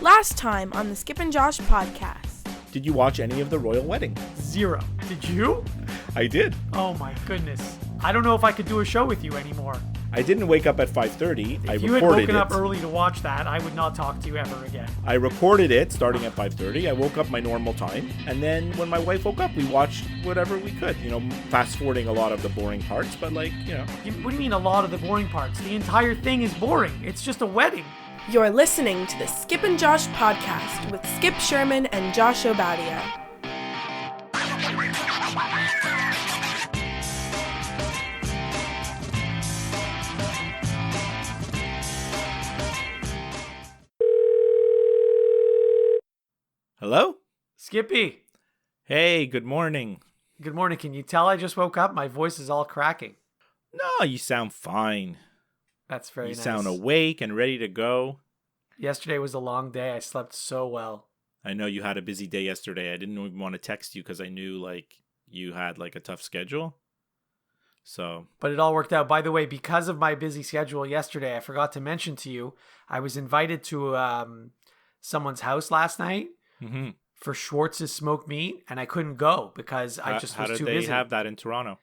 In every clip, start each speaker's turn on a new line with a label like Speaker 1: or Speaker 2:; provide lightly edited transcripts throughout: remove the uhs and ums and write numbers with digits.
Speaker 1: Last time on the Skip and Josh podcast.
Speaker 2: Did you watch any of the royal wedding?
Speaker 3: 0. Did you?
Speaker 2: I did.
Speaker 3: Oh my goodness. I don't know if I could do a show with you anymore.
Speaker 2: I didn't wake up at 5:30. I
Speaker 3: If you
Speaker 2: recorded
Speaker 3: had woken
Speaker 2: it.
Speaker 3: up early to watch that, I would not talk to you ever again.
Speaker 2: I recorded it starting at 5:30. I woke up my normal time, and then when my wife woke up, we watched whatever we could. Fast forwarding a lot of the boring parts, but
Speaker 3: What do you mean a lot of the boring parts? The entire thing is boring. It's just a wedding.
Speaker 1: You're listening to the Skip and Josh podcast with Skip Sherman and Josh Obadia.
Speaker 2: Hello?
Speaker 3: Skippy,
Speaker 2: Hey, good morning.
Speaker 3: good morning. Can you tell I just woke up? My voice is all cracking.
Speaker 2: No, you sound fine.
Speaker 3: That's very
Speaker 2: You
Speaker 3: nice.
Speaker 2: sound awake and ready to go.
Speaker 3: Yesterday was a long day. I slept so well.
Speaker 2: I know you had a busy day yesterday. I didn't even want to text you because I knew you had a tough schedule. So
Speaker 3: But it all worked out. By the way, because of my busy schedule yesterday, I forgot to mention to you, I was invited to someone's house last night for Schwartz's smoked meat, and I couldn't go because I just was too
Speaker 2: how did
Speaker 3: busy.
Speaker 2: they have that in Toronto?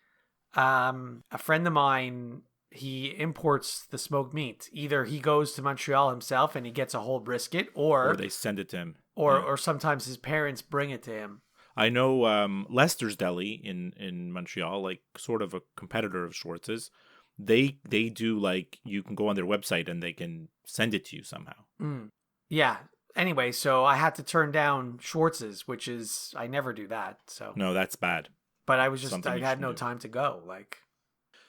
Speaker 3: A friend of mine, he imports the smoked meat. Either he goes to Montreal himself and he gets a whole brisket,
Speaker 2: Or they send it to him.
Speaker 3: or sometimes his parents bring it to him.
Speaker 2: I know Lester's Deli in Montreal, sort of a competitor of Schwartz's. They do you can go on their website and they can send it to you somehow.
Speaker 3: Yeah. Anyway, so I had to turn down Schwartz's, which is I never do that. So
Speaker 2: No, that's bad.
Speaker 3: but I was just
Speaker 2: Something
Speaker 3: I
Speaker 2: you
Speaker 3: had
Speaker 2: should
Speaker 3: no
Speaker 2: do.
Speaker 3: time to go.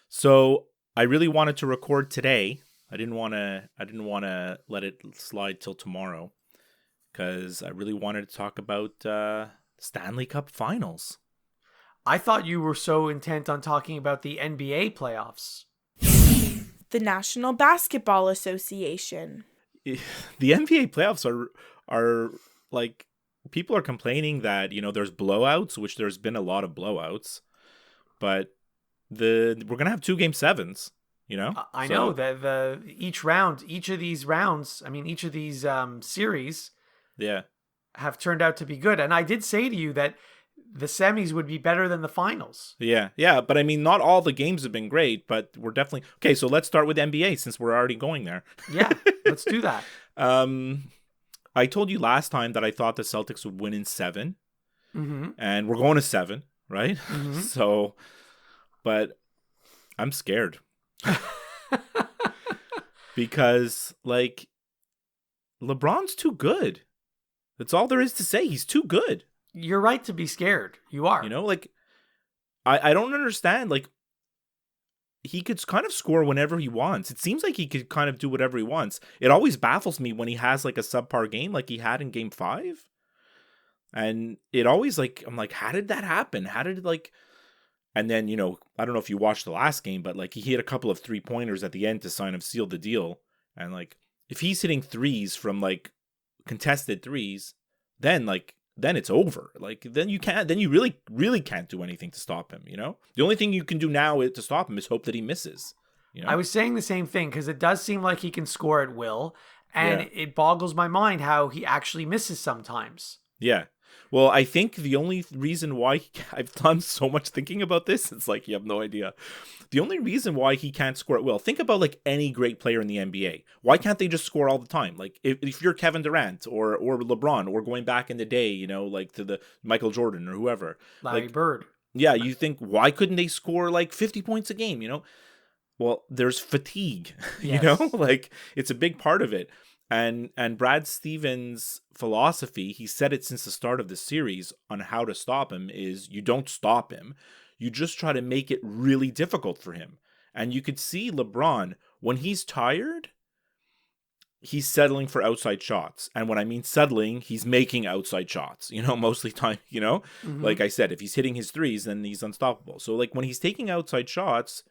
Speaker 2: So I really wanted to record today. I didn't want to let it slide till tomorrow because I really wanted to talk about Stanley Cup Finals.
Speaker 3: I thought you were so intent on talking about the NBA playoffs.
Speaker 1: The National Basketball Association.
Speaker 2: The NBA playoffs are people are complaining that there's blowouts, which there's been a lot of blowouts, but we're gonna have 2 Game 7s.
Speaker 3: I know that each of these series
Speaker 2: Yeah.
Speaker 3: have turned out to be good. And I did say to you that the semis would be better than the finals.
Speaker 2: Yeah, but I mean, not all the games have been great, but we're definitely okay. So let's start with NBA since we're already going there.
Speaker 3: Yeah, let's do that.
Speaker 2: I told you last time that I thought the Celtics would win in 7, and we're going to 7, right? So, but I'm scared because LeBron's too good. That's all there is to say. He's too good.
Speaker 3: You're right to be scared. You are.
Speaker 2: I don't understand. He could kind of score whenever he wants. It seems like he could kind of do whatever he wants. It always baffles me when he has a subpar game like he had in Game 5. And it always I'm like, how did that happen? How did and then, I don't know if you watched the last game, but he hit a couple of 3-pointers at the end to seal the deal. And if he's hitting threes from contested threes, then it's over. Then you really can't do anything to stop him, The only thing you can do now to stop him is hope that he misses.
Speaker 3: I was saying the same thing because it does seem like he can score at will, and it boggles my mind how he actually misses sometimes.
Speaker 2: Yeah. Well, I think the only reason why I've done so much thinking about this, it's you have no idea. The only reason why he can't score at will, think about any great player in the NBA. Why can't they just score all the time? If you're Kevin Durant or LeBron or going back in the day, to the Michael Jordan or whoever.
Speaker 3: Larry Bird.
Speaker 2: Yeah, you think, why couldn't they score 50 points a game, Well, there's fatigue,
Speaker 3: Yes.
Speaker 2: It's a big part of it. And Brad Stevens' philosophy, he said it since the start of the series on how to stop him, is you don't stop him. You just try to make it really difficult for him. And you could see LeBron, when he's tired, he's settling for outside shots. And when I mean settling, he's making outside shots, mostly time, Like I said, if he's hitting his threes, then he's unstoppable. So when he's taking outside shots,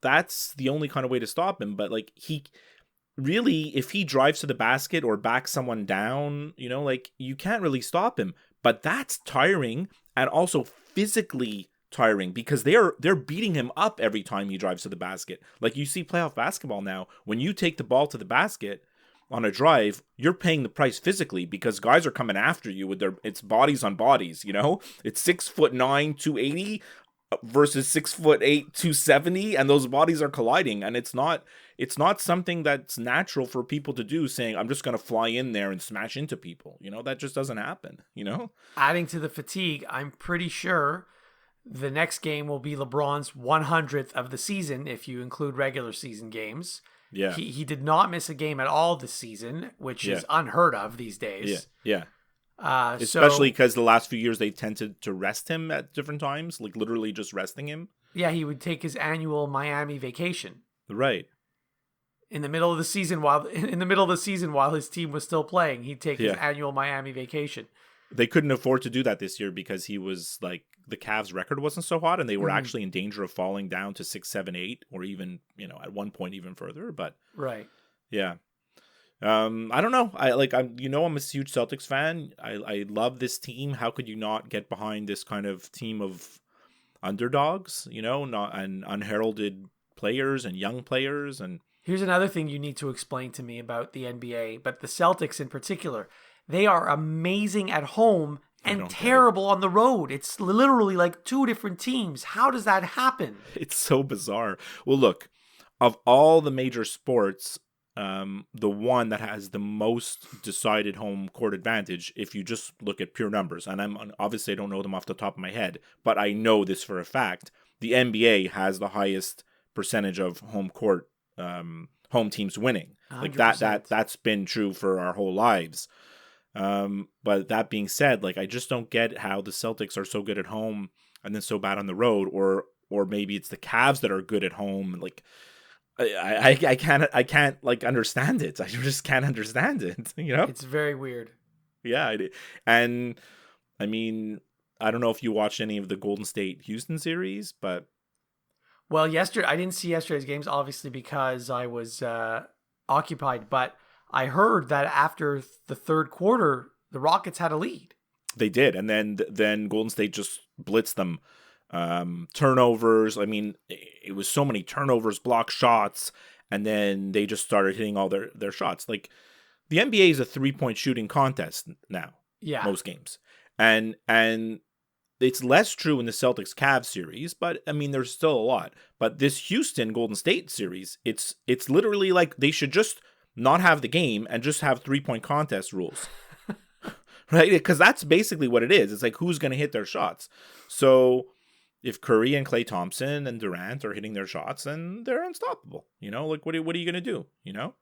Speaker 2: that's the only kind of way to stop him. But he really, if he drives to the basket or backs someone down, you can't really stop him. But that's tiring and also physically tiring because they're beating him up every time he drives to the basket. You see playoff basketball now, when you take the ball to the basket, on a drive, you're paying the price physically because guys are coming after you with it's bodies on bodies, you know? It's 6'9", 280 versus 6'8", 270, and those bodies are colliding, and it's not something that's natural for people to do, saying, I'm just going to fly in there and smash into people. You know, that just doesn't happen, you know?
Speaker 3: Adding to the fatigue, I'm pretty sure the next game will be LeBron's 100th of the season, if you include regular season games.
Speaker 2: Yeah.
Speaker 3: He did not miss a game at all this season, which is unheard of these days.
Speaker 2: Yeah. Especially because the last few years they tended to rest him at different times, like literally just resting him.
Speaker 3: Yeah, he would take his annual Miami vacation.
Speaker 2: Right.
Speaker 3: In the middle of the season while his team was still playing, he'd take his annual Miami vacation.
Speaker 2: They couldn't afford to do that this year because he was like, the Cavs record wasn't so hot, and they were actually in danger of falling down to 6, 7, 8, or even, you know, at one point even further. But
Speaker 3: right.
Speaker 2: Yeah. I don't know. I'm a huge Celtics fan. I love this team. How could you not get behind this kind of team of underdogs, you know, and unheralded players and young players? And
Speaker 3: here's another thing you need to explain to me about the NBA, but the Celtics in particular. They are amazing at home and terrible on the road. It's literally like two different teams. How does that happen?
Speaker 2: It's so bizarre. Well, look, of all the major sports, the one that has the most decided home court advantage, if you just look at pure numbers, and obviously I don't know them off the top of my head, but I know this for a fact, the NBA has the highest percentage of home court, home teams winning.
Speaker 3: 100%.
Speaker 2: Like that's been true for our whole lives. But that being said, like, I just don't get how the Celtics are so good at home and then so bad on the road, or maybe it's the Cavs that are good at home. Like, I can't like understand it. I just can't understand it. You know,
Speaker 3: it's very weird.
Speaker 2: Yeah, and I mean, I don't know if you watched any of the Golden State Houston series, but
Speaker 3: well, I didn't see yesterday's games, obviously, because I was occupied, but I heard that after the third quarter, the Rockets had a lead.
Speaker 2: They did, and then Golden State just blitzed them. Turnovers. I mean, it was so many turnovers, block shots, and then they just started hitting all their shots. Like, the NBA is a 3-point shooting contest now.
Speaker 3: Yeah,
Speaker 2: most games, and it's less true in the Celtics Cavs series, but I mean, there's still a lot. But this Houston Golden State series, it's literally like they should just not have the game and just have 3-point contest rules. Right? Because that's basically what it is. It's like, who's going to hit their shots? So if Curry and Klay Thompson and Durant are hitting their shots, then they're unstoppable. You know, like, what are you going to do? You know?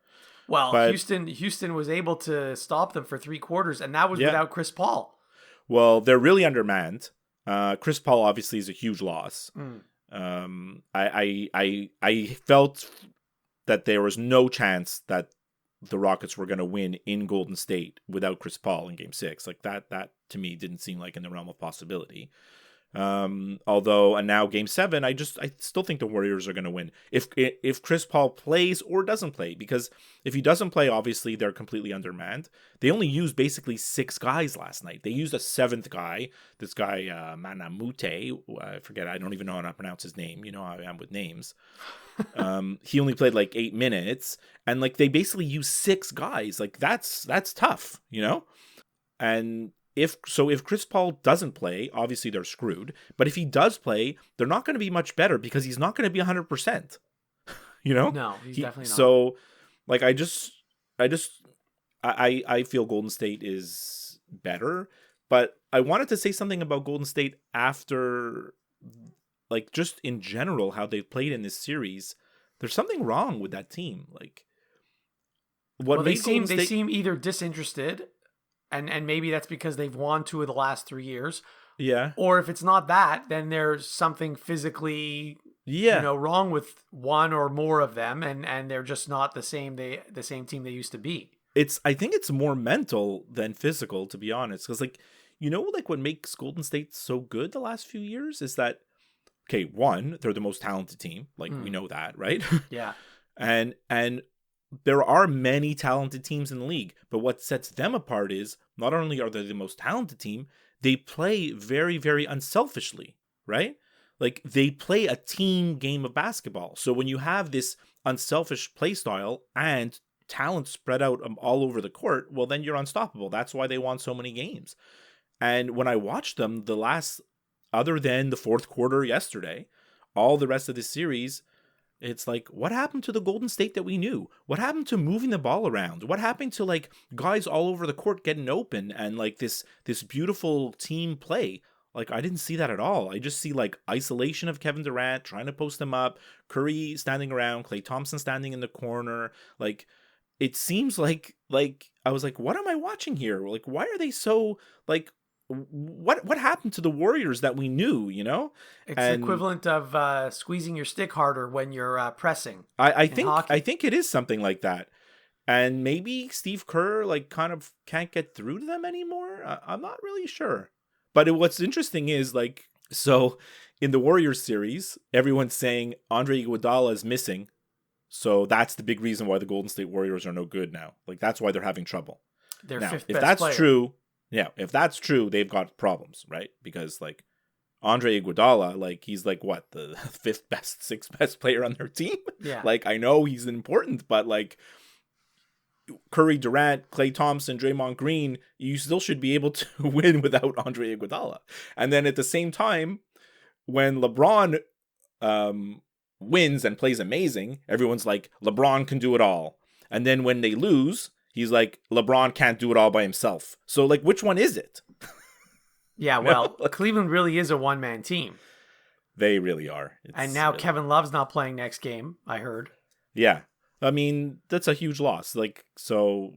Speaker 3: Well, Houston was able to stop them for 3 quarters, and that was without Chris Paul.
Speaker 2: Well, they're really undermanned. Chris Paul obviously is a huge loss. I felt that there was no chance that the Rockets were going to win in Golden State without Chris Paul in Game 6. Like, that to me didn't seem like in the realm of possibility. Although, and now Game 7, I still think the Warriors are going to win if Chris Paul plays or doesn't play, because if he doesn't play, obviously they're completely undermanned. They only used basically 6 guys last night. They used a 7th guy, this guy Manamute. I forget. I don't even know how to pronounce his name. You know how I am with names. He only played like 8 minutes, and like they basically used 6 guys. Like, that's tough, you know. And if Chris Paul doesn't play, obviously they're screwed. But if he does play, they're not going to be much better because he's not going to be 100%. You know?
Speaker 3: No, he's definitely not.
Speaker 2: So, like, I feel Golden State is better. But I wanted to say something about Golden State after, like, just in general, how they've played in this series. There's something wrong with that team. Like,
Speaker 3: they seem either disinterested. And maybe that's because they've won 2 of the last 3 years.
Speaker 2: Yeah.
Speaker 3: Or if it's not that, then there's something physically, wrong with one or more of them, and they're just not the same team they used to be.
Speaker 2: I think it's more mental than physical, to be honest. Because, like, like what makes Golden State so good the last few years is that, okay, one, they're the most talented team. Like, we know that, right?
Speaker 3: Yeah.
Speaker 2: And there are many talented teams in the league, but what sets them apart is not only are they the most talented team, they play very, very unselfishly, right? Like, they play a team game of basketball. So when you have this unselfish play style and talent spread out all over the court, well, then you're unstoppable. That's why they won so many games. And when I watched them, other than the fourth quarter yesterday, all the rest of the series, it's like, what happened to the Golden State that we knew? What happened to moving the ball around? What happened to like guys all over the court getting open and like this beautiful team play? Like, I didn't see that at all. I just see like isolation of Kevin Durant trying to post him up, Curry standing around, Klay Thompson standing in the corner. Like, it seems like I was like, what am I watching here? Like, why are they so like, what happened to the Warriors that we knew, you know?
Speaker 3: It's the equivalent of squeezing your stick harder when you're pressing.
Speaker 2: I think it is something like that. And maybe Steve Kerr like kind of can't get through to them anymore. I'm not really sure. But what's interesting is like, so in the Warriors series, everyone's saying Andre Iguodala is missing. So that's the big reason why the Golden State Warriors are no good now. Like, that's why they're having trouble.
Speaker 3: Their
Speaker 2: now,
Speaker 3: fifth
Speaker 2: if
Speaker 3: best
Speaker 2: that's
Speaker 3: player.
Speaker 2: true, yeah, if that's true, they've got problems, right? Because like Andre Iguodala, like he's like what, the sixth best player on their team?
Speaker 3: Yeah.
Speaker 2: Like, I know he's important, but like Curry, Durant, Klay Thompson, Draymond Green, you still should be able to win without Andre Iguodala. And then at the same time, when LeBron wins and plays amazing, everyone's like, LeBron can do it all. And then when they lose, he's like, LeBron can't do it all by himself. So like, which one is it?
Speaker 3: Yeah, well, Cleveland really is a one-man team.
Speaker 2: They really are.
Speaker 3: And now
Speaker 2: really...
Speaker 3: Kevin Love's not playing next game, I heard.
Speaker 2: Yeah. I mean, that's a huge loss. Like, so,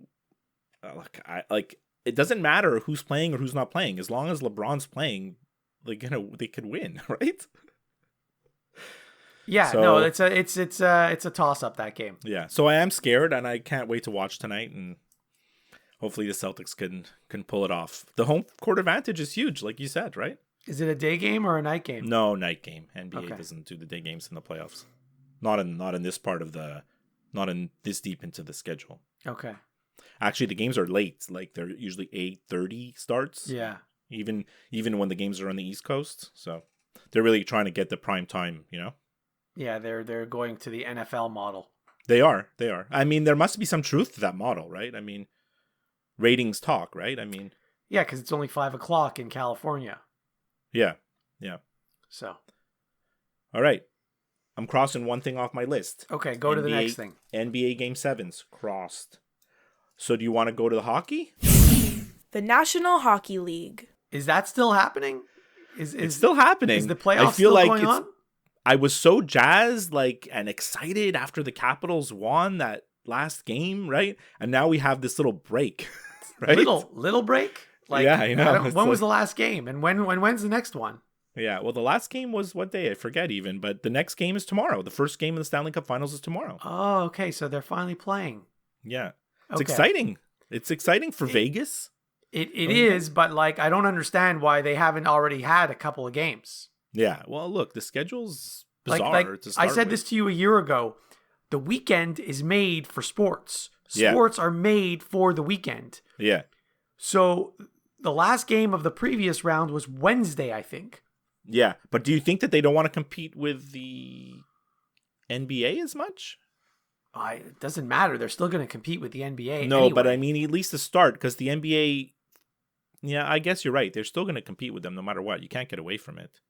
Speaker 2: it doesn't matter who's playing or who's not playing. As long as LeBron's playing, like, they could win, right?
Speaker 3: Yeah,
Speaker 2: so,
Speaker 3: no, it's a toss up, that game.
Speaker 2: Yeah, so I am scared, and I can't wait to watch tonight, and hopefully the Celtics can pull it off. The home court advantage is huge, like you said, right?
Speaker 3: Is it a day game or a night game?
Speaker 2: No, night game. NBA doesn't do the day games in the playoffs. Not in this part of the. Not in this deep into the schedule.
Speaker 3: Okay.
Speaker 2: Actually, the games are late. Like, they're usually 8:30 starts.
Speaker 3: Yeah.
Speaker 2: Even when the games are on the East Coast. So they're really trying to get the prime time, you know?
Speaker 3: Yeah, they're going to the NFL model.
Speaker 2: They are. I mean, there must be some truth to that model, right? I mean, ratings talk, right? I mean...
Speaker 3: Yeah, because it's only 5 o'clock in California.
Speaker 2: Yeah.
Speaker 3: So.
Speaker 2: All right. I'm crossing one thing off my list.
Speaker 3: Okay, go to the next thing.
Speaker 2: NBA Game 7s, crossed. So do you want to go to the hockey?
Speaker 1: The National Hockey League.
Speaker 3: Is that still happening?
Speaker 2: It's still happening.
Speaker 3: Is the playoffs still going on?
Speaker 2: I was so jazzed and excited after the Capitals won that last game, right? And now we have this little break, right?
Speaker 3: Little break? Like,
Speaker 2: yeah, I know.
Speaker 3: When was the last game? And when's the next one?
Speaker 2: Yeah, well, the last game was what day? I forget even, but the next game is tomorrow. The first game of the Stanley Cup Finals is tomorrow.
Speaker 3: Oh, okay, so they're finally playing.
Speaker 2: Yeah. It's exciting. It's exciting for Vegas.
Speaker 3: It is, but like, I don't understand why they haven't already had a couple of games.
Speaker 2: Yeah, well, look, the schedule's bizarre.
Speaker 3: Like I said this to you a year ago. The weekend is made for sports. Sports are made for the weekend.
Speaker 2: Yeah.
Speaker 3: So the last game of the previous round was Wednesday, I think.
Speaker 2: Yeah, but do you think that they don't want to compete with the NBA as much?
Speaker 3: It doesn't matter. They're still going to compete with the NBA.
Speaker 2: No,
Speaker 3: anyway.
Speaker 2: But I mean, at least to start, because the NBA, yeah, I guess you're right. They're still going to compete with them no matter what. You can't get away from it.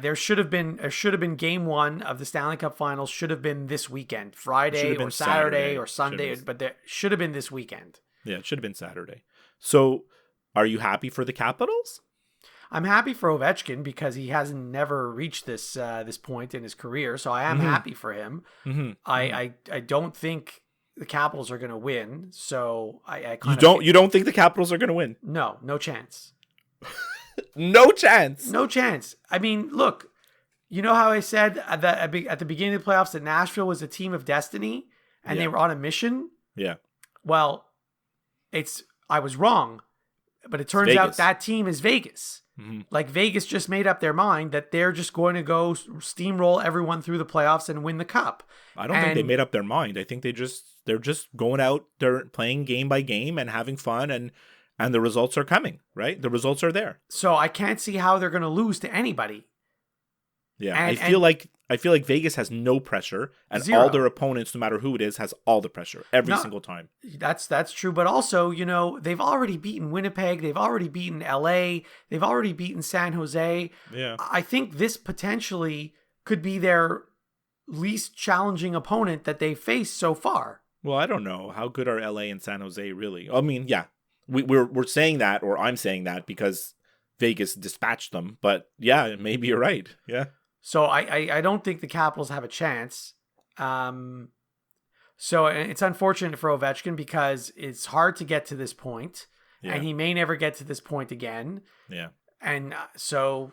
Speaker 3: There should have been game 1 of the Stanley Cup Finals should have been this weekend, Friday or Saturday or Sunday, but there should have been this weekend.
Speaker 2: Yeah, it should have been Saturday. So, are you happy for the Capitals?
Speaker 3: I'm happy for Ovechkin because he hasn't never reached this point in his career, so I am happy for him.
Speaker 2: Mm-hmm.
Speaker 3: I don't think the Capitals are going to win, so
Speaker 2: you don't think the Capitals are going to win?
Speaker 3: No chance.
Speaker 2: No chance.
Speaker 3: No chance. I mean, look, you know how I said at the beginning of the playoffs that Nashville was a team of destiny and they were on a mission?
Speaker 2: Yeah.
Speaker 3: Well, I was wrong, but it turns out that team is Vegas.
Speaker 2: Mm-hmm.
Speaker 3: Like, Vegas just made up their mind that they're just going to go steamroll everyone through the playoffs and win the cup.
Speaker 2: I don't think they made up their mind. I think they're just going out, they're playing game by game and having fun, and the results are coming, right? The results are there.
Speaker 3: So I can't see how they're going to lose to anybody.
Speaker 2: Yeah, I feel I feel like Vegas has no pressure, and
Speaker 3: Zero.
Speaker 2: all their opponents, no matter who it is, has all the pressure every single time.
Speaker 3: That's true, but also, they've already beaten Winnipeg, they've already beaten LA, they've already beaten San Jose.
Speaker 2: Yeah.
Speaker 3: I think this potentially could be their least challenging opponent that they've faced so far.
Speaker 2: Well, I don't know. How good are LA and San Jose really? I mean, yeah. We're saying that, or I'm saying that because Vegas dispatched them, but yeah, maybe you're right. Yeah.
Speaker 3: So I don't think the Capitals have a chance. So it's unfortunate for Ovechkin because it's hard to get to this point, and he may never get to this point again.
Speaker 2: Yeah.
Speaker 3: And so,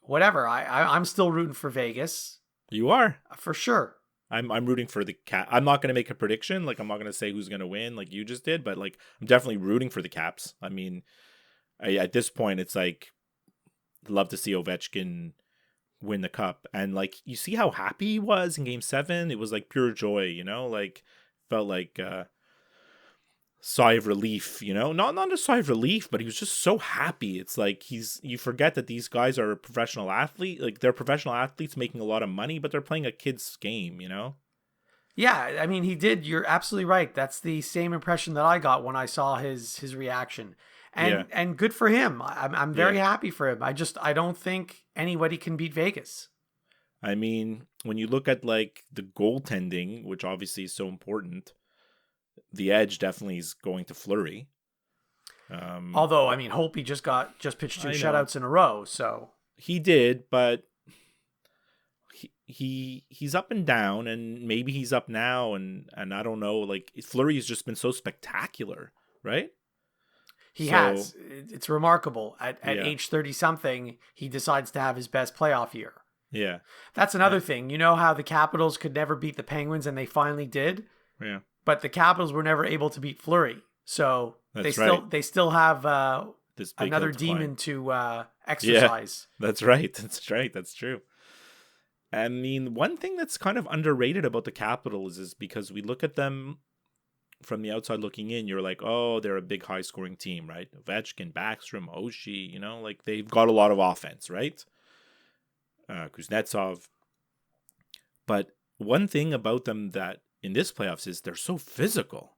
Speaker 3: whatever. I'm still rooting for Vegas.
Speaker 2: You are?
Speaker 3: For sure.
Speaker 2: I'm rooting for the Cap. I'm not going to make a prediction. Like, I'm not going to say who's going to win like you just did, but like, I'm definitely rooting for the Caps. I mean, at this point, it's like, love to see Ovechkin win the cup. And like, you see how happy he was in Game 7? It was like pure joy, like, felt like sigh of relief, not a sigh of relief, but he was just so happy. It's like you forget that these guys are a professional athlete. Like, they're professional athletes making a lot of money, but they're playing a kid's game,
Speaker 3: Yeah, I mean, he did. You're absolutely right. That's the same impression that I got when I saw his reaction. And good for him. I'm very happy for him. I don't think anybody can beat Vegas.
Speaker 2: I mean, when you look at like the goaltending, which obviously is so important, the edge definitely is going to Fleury.
Speaker 3: Although, I mean, Holtby just pitched 2 shutouts in a row, so
Speaker 2: he did, but he's up and down, and maybe he's up now, and I don't know. Like, Fleury has just been so spectacular, right?
Speaker 3: He has. It's remarkable. At age 30 something, he decides to have his best playoff year.
Speaker 2: Yeah.
Speaker 3: That's another thing. You know how the Capitals could never beat the Penguins, and they finally did?
Speaker 2: Yeah.
Speaker 3: But the Capitals were never able to beat Fleury. So they still have another demon to exercise.
Speaker 2: Yeah, that's right. That's right. That's true. I mean, one thing that's kind of underrated about the Capitals is because we look at them from the outside looking in, you're like, oh, they're a big high scoring team, right? Ovechkin, Backstrom, Oshie, like they've got a lot of offense, right? Kuznetsov. But one thing about them that in this playoffs is they're so physical.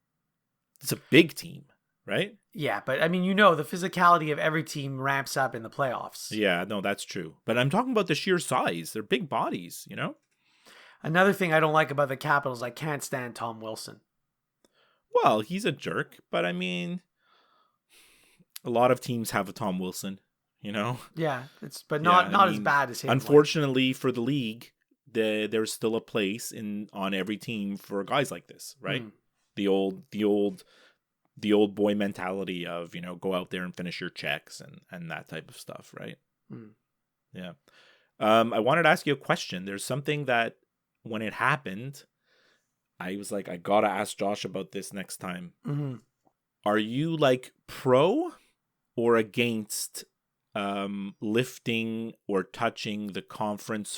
Speaker 2: It's a big team, right?
Speaker 3: Yeah, but I mean, the physicality of every team ramps up in the playoffs.
Speaker 2: Yeah, no, that's true. But I'm talking about the sheer size. They're big bodies,
Speaker 3: Another thing I don't like about the Capitals, I can't stand Tom Wilson.
Speaker 2: Well, he's a jerk, but I mean, a lot of teams have a Tom Wilson,
Speaker 3: Yeah, not as bad as him.
Speaker 2: Unfortunately for the league, there's still a place on every team for guys like this, right? The old boy mentality of, go out there and finish your checks and that type of stuff, right? Yeah. I wanted to ask you a question. There's something that when it happened, I was like, I gotta ask Josh about this next time.
Speaker 3: Mm-hmm.
Speaker 2: Are you like pro or against lifting or touching the conference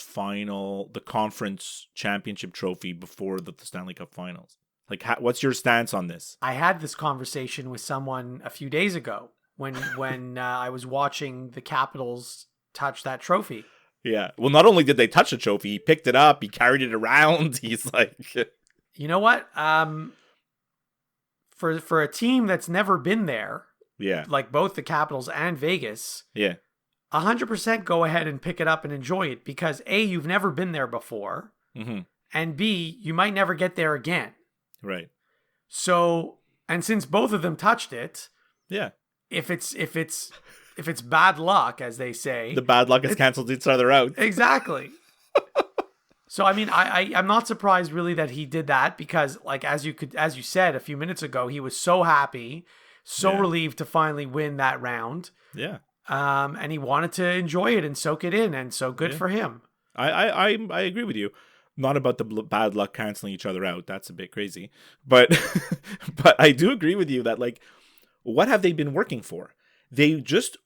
Speaker 2: championship trophy before the Stanley Cup finals? Like, what's your stance on this?
Speaker 3: I had this conversation with someone a few days ago when I was watching the Capitals touch that trophy.
Speaker 2: Yeah. Well, not only did they touch the trophy, he picked it up, he carried it around. He's like...
Speaker 3: You know what? For a team that's never been there, like both the Capitals and Vegas, 100% go ahead and pick it up and enjoy it because A, you've never been there before, and B, you might never get there again.
Speaker 2: Right.
Speaker 3: So, and since both of them touched it, if it's bad luck, as they say,
Speaker 2: the bad luck has canceled each other out.
Speaker 3: Exactly. So, I mean, I'm not surprised really that he did that because, like, as you said a few minutes ago, he was so happy, relieved to finally win that round.
Speaker 2: Yeah.
Speaker 3: And he wanted to enjoy it and soak it in, and so good for him.
Speaker 2: I agree with you. Not about the bad luck canceling each other out. That's a bit crazy. But but I do agree with you that, like, what have they been working for? They just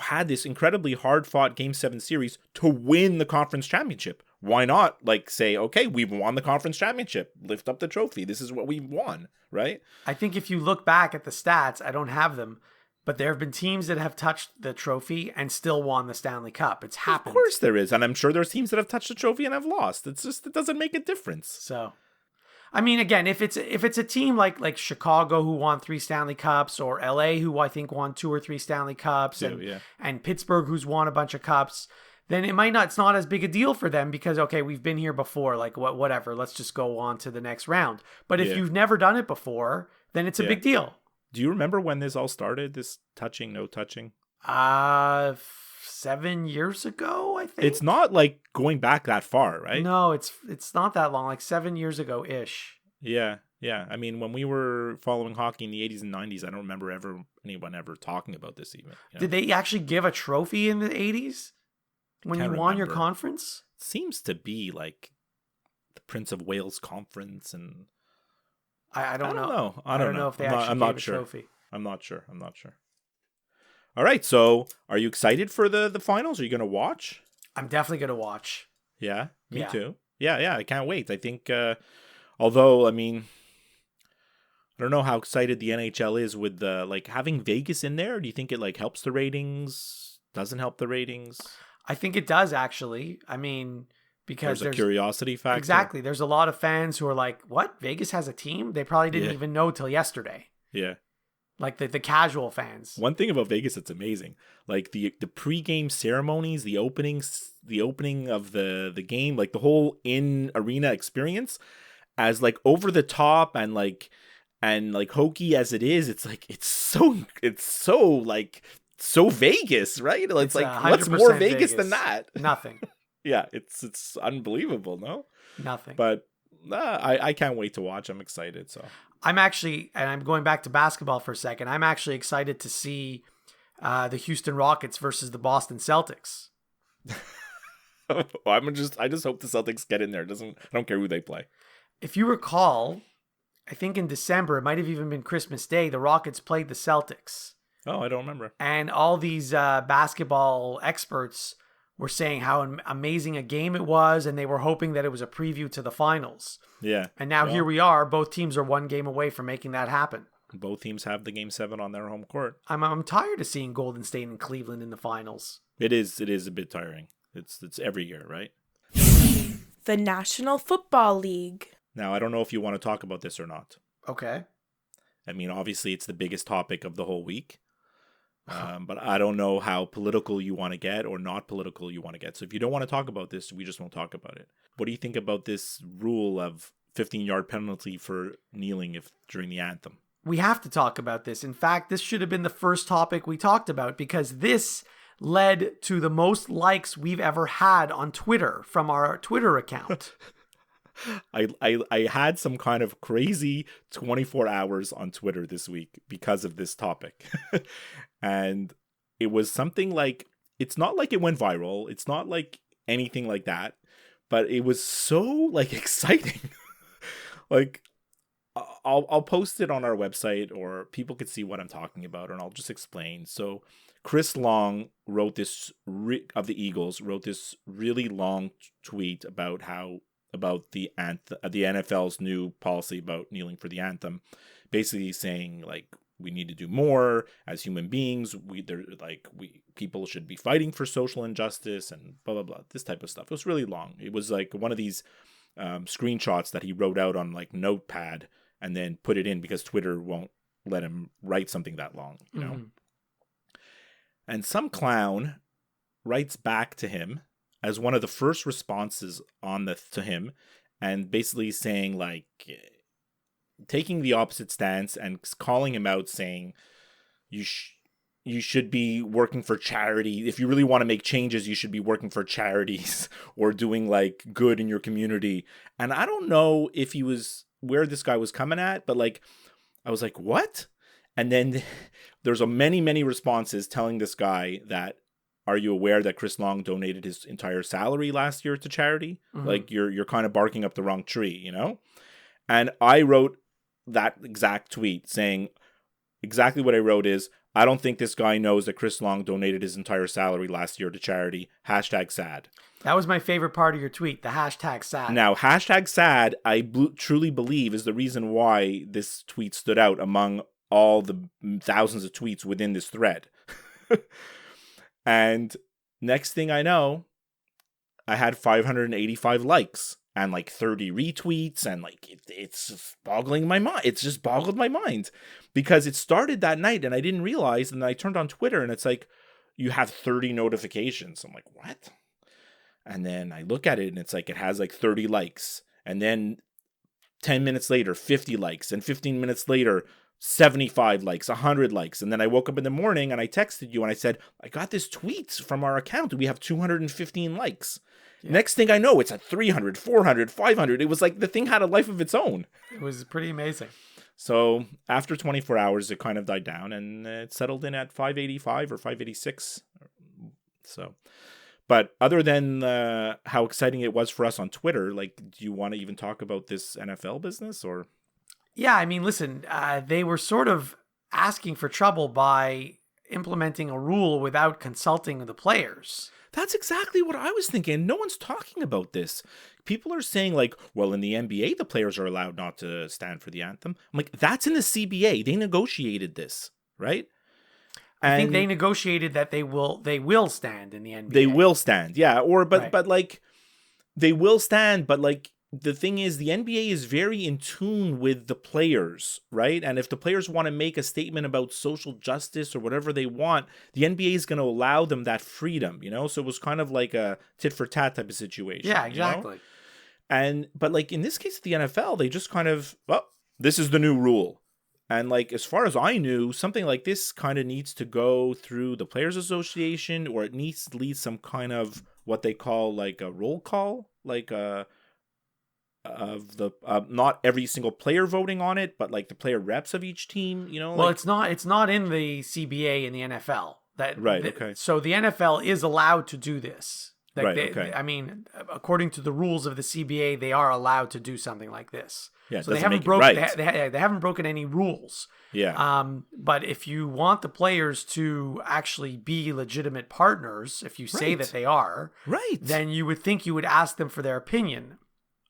Speaker 2: had this incredibly hard-fought Game 7 series to win the conference championship. Why not, like, say, okay, we've won the conference championship. Lift up the trophy. This is what we won, right?
Speaker 3: I think if you look back at the stats, I don't have them. But there have been teams that have touched the trophy and still won the Stanley Cup. It's happened.
Speaker 2: Of course there is. And I'm sure there's teams that have touched the trophy and have lost. It's just, it doesn't make a difference.
Speaker 3: So, I mean, again, if it's a team like Chicago who won 3 Stanley Cups, or LA who I think won 2 or 3 Stanley Cups, and Pittsburgh who's won a bunch of cups, then it's not as big a deal for them because, okay, we've been here before, like whatever, let's just go on to the next round. But if you've never done it before, then it's a big deal.
Speaker 2: Do you remember when this all started, this touching, no touching?
Speaker 3: 7 years ago, I think.
Speaker 2: It's not like going back that far, right?
Speaker 3: No, it's not that long, like 7 years ago-ish.
Speaker 2: Yeah. I mean, when we were following hockey in the 80s and 90s, I don't remember anyone ever talking about this even. You know?
Speaker 3: Did they actually give a trophy in the 80s when you won your conference?
Speaker 2: Seems to be like the Prince of Wales Conference and...
Speaker 3: I don't know.
Speaker 2: I don't know
Speaker 3: if they actually gave a trophy.
Speaker 2: I'm not sure. All right, so are you excited for the finals? Are you going to watch?
Speaker 3: I'm definitely going to watch.
Speaker 2: Yeah, me too. Yeah, I can't wait. I think, although, I mean, I don't know how excited the NHL is with having Vegas in there. Do you think it helps the ratings? Doesn't help the ratings?
Speaker 3: I think it does, actually. I mean... Because
Speaker 2: there's a curiosity factor.
Speaker 3: Exactly. There's a lot of fans who are like, what? Vegas has a team? They probably didn't even know till yesterday.
Speaker 2: Yeah.
Speaker 3: Like the casual fans.
Speaker 2: One thing about Vegas that's amazing. Like the pregame ceremonies, the opening of the game, like the whole in-arena experience, as like over the top and hokey as it is, it's so Vegas, right? It's like, what's more Vegas than that?
Speaker 3: Nothing.
Speaker 2: Yeah, it's unbelievable, no?
Speaker 3: Nothing.
Speaker 2: But I can't wait to watch. I'm excited. So
Speaker 3: I'm actually, and I'm going back to basketball for a second, I'm actually excited to see the Houston Rockets versus the Boston Celtics.
Speaker 2: I just hope the Celtics get in there. I don't care who they play.
Speaker 3: If you recall, I think in December, it might have even been Christmas Day, the Rockets played the Celtics.
Speaker 2: Oh, I don't remember.
Speaker 3: And all these basketball experts were saying how amazing a game it was, and they were hoping that it was a preview to the finals.
Speaker 2: Yeah.
Speaker 3: And now here we are. Both teams are 1 game away from making that happen.
Speaker 2: Both teams have the Game 7 on their home court.
Speaker 3: I'm tired of seeing Golden State and Cleveland in the finals.
Speaker 2: It is a bit tiring. It's every year, right?
Speaker 1: The National Football League.
Speaker 2: Now, I don't know if you want to talk about this or not.
Speaker 3: Okay.
Speaker 2: I mean, obviously, it's the biggest topic of the whole week. But I don't know how political you want to get or not political you want to get. So if you don't want to talk about this, we just won't talk about it. What do you think about this rule of 15-yard penalty for kneeling during the anthem?
Speaker 3: We have to talk about this. In fact, this should have been the first topic we talked about because this led to the most likes we've ever had on Twitter from our Twitter account.
Speaker 2: I had some kind of crazy 24 hours on Twitter this week because of this topic. And it was something like, it's not like it went viral. It's not like anything like that, but it was so exciting. I'll post it on our website or people could see what I'm talking about and I'll just explain. So Chris Long wrote this of the Eagles, wrote this really long tweet about the NFL's new policy about kneeling for the anthem, basically saying we need to do more as human beings. People should be fighting for social injustice and blah blah blah. This type of stuff. It was really long. It was like one of these screenshots that he wrote out on Notepad and then put it in because Twitter won't let him write something that long, you know. And some clown writes back to him as one of the first responses to him, and basically saying taking the opposite stance and calling him out, saying you should be working for charity. If you really want to make changes, you should be working for charities or doing good in your community. And I don't know if he was where this guy was coming at, but I was like, what? And then there's many responses telling this guy that, are you aware that Chris Long donated his entire salary last year to charity? Mm-hmm. You're kind of barking up the wrong tree, you know? And I wrote that exact tweet saying exactly what I wrote is, I don't think this guy knows that Chris Long donated his entire salary last year to charity. #sad.
Speaker 3: That was my favorite part of your tweet, the #sad.
Speaker 2: Now, #sad, I truly believe is the reason why this tweet stood out among all the thousands of tweets within this thread. And next thing I know, I had 585 likes and like 30 retweets, and like it's just boggling my mind. It's just boggled my mind because it started that night and I didn't realize. And then I turned on Twitter and it's like, you have 30 notifications. I'm like, what? And then I look at it and it's like, it has like 30 likes. And then 10 minutes later, 50 likes. And 15 minutes later, 75 likes, 100 likes. And then I woke up in the morning and I texted you and I said, I got this tweet from our account. We have 215 likes. Yeah. Next thing I know, it's at 300, 400, 500. It was like the thing had a life of its own.
Speaker 3: It was pretty amazing.
Speaker 2: So after 24 hours, it kind of died down and it settled in at 585 or 586. So, but other than how exciting it was for us on Twitter, like, do you want to even talk about this NFL business or?
Speaker 3: Yeah, I mean, listen, they were sort of asking for trouble by implementing a rule without consulting the players.
Speaker 2: That's exactly what I was thinking. No one's talking about this. People are saying like, well, in the NBA, the players are allowed not to stand for the anthem. I'm like, that's in the CBA. They negotiated this, right?
Speaker 3: I think they negotiated that they will stand in the NBA.
Speaker 2: They will stand, yeah. But like, they will stand, but like, the thing is, the NBA is very in tune with the players, right? And if the players want to make a statement about social justice or whatever they want, the NBA is going to allow them that freedom, you know? So it was kind of like a tit for tat type of situation.
Speaker 3: Yeah, exactly.
Speaker 2: You know? But like in this case, the NFL, they just kind of, well, this is the new rule. And like, as far as I knew, something like this kind of needs to go through the Players Association, or it needs to lead some kind of what they call like a roll call, like of the not every single player voting on it, but like the player reps of each team, you know.
Speaker 3: Well,
Speaker 2: like...
Speaker 3: it's not in the CBA in the NFL.
Speaker 2: Okay.
Speaker 3: So the NFL is allowed to do this. Like
Speaker 2: okay.
Speaker 3: I mean, according to the rules of the CBA, they are allowed to do something like this.
Speaker 2: Yeah,
Speaker 3: so they haven't broken. They haven't broken any rules.
Speaker 2: Yeah.
Speaker 3: But if you want the players to actually be legitimate partners, if you say that they are,
Speaker 2: right,
Speaker 3: then you would think you would ask them for their opinion.